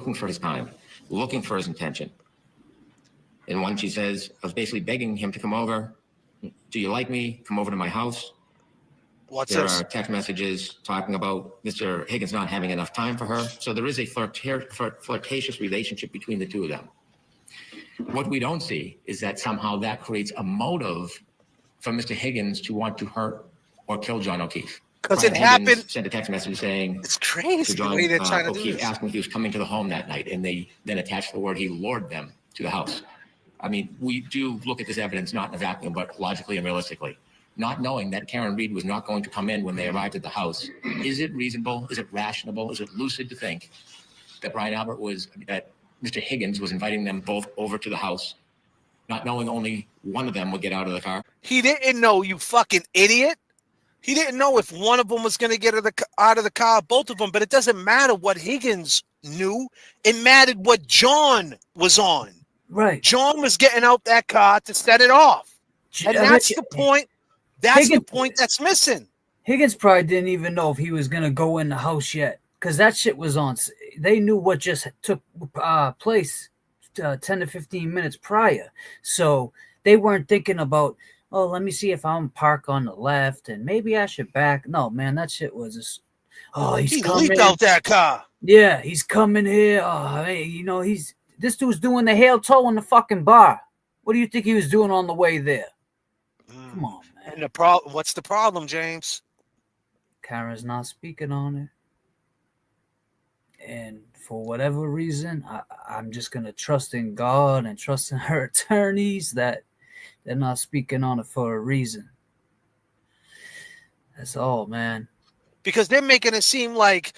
looking for his time, looking for his intention. And one, she says, I was basically begging him to come over. Do you like me? Come over to my house. There are text messages talking about Mr. Higgins not having enough time for her. So there is a flirtatious relationship between the two of them. What we don't see is that somehow that creates a motive for Mr. Higgins to want to hurt or kill John O'Keefe. Because it happened. Sent a text message saying, it's crazy John, the way they're trying to do O'Keefe this. asking if he was coming to the home that night, and they then attached the word he lured them to the house. I mean, we do look at this evidence not in a vacuum, but logically and realistically. Not knowing that Karen Reed was not going to come in when they arrived at the house, is it reasonable? Is it rational? Is it lucid to think that that Mr. Higgins was inviting them both over to the house, not knowing only one of them would get out of the car? He didn't know, you fucking idiot. He didn't know if one of them was going to get out of the car, both of them. But it doesn't matter what Higgins knew. It mattered what John was on. Right. John was getting out that car to set it off. And that's the point. That's the point that's missing. Higgins probably didn't even know if he was going to go in the house yet, because that shit was on. They knew what just took place 10 to 15 minutes prior. So they weren't thinking about, oh, let me see if I'm park on the left and maybe I should back. No, man, that shit was just, oh, he leaped out that car. Yeah, he's coming here. Oh, hey, this dude's doing the heel toe in the fucking bar. What do you think he was doing on the way there? Come on, man. And what's the problem, James? Karen's not speaking on it. And for whatever reason, I'm just going to trust in God and trust in her attorneys that they're not speaking on it for a reason. That's all, man. Because they're making it seem like,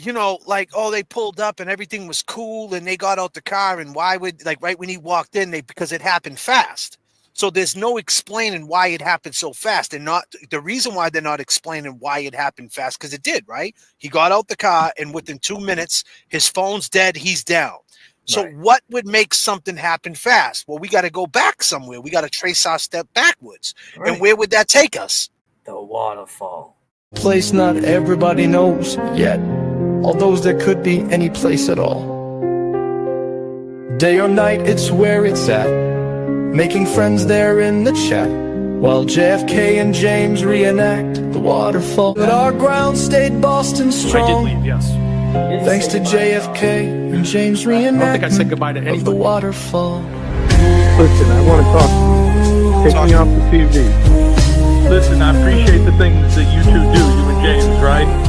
oh, they pulled up and everything was cool and they got out the car, and why would, right when he walked in, because it happened fast. So there's no explaining why it happened so fast, and not the reason why they're not explaining why it happened fast, because it did, right? He got out the car and within 2 minutes, his phone's dead. He's down. So what would make something happen fast? Well, we got to go back somewhere. We got to trace our step backwards. Right. And where would that take us? The waterfall. Place not everybody knows yet, although there could be any place at all. Day or night, it's where it's at. Making friends there in the chat, while J.F.K. and James reenact the waterfall. But our ground stayed Boston strong. I did leave, yes. Thanks to J.F.K. and James reenact. I don't think I said goodbye to anybody. Of the waterfall. Listen, I want to talk to you. Take me off the TV. Listen, I appreciate the things that you two do, you and James, right?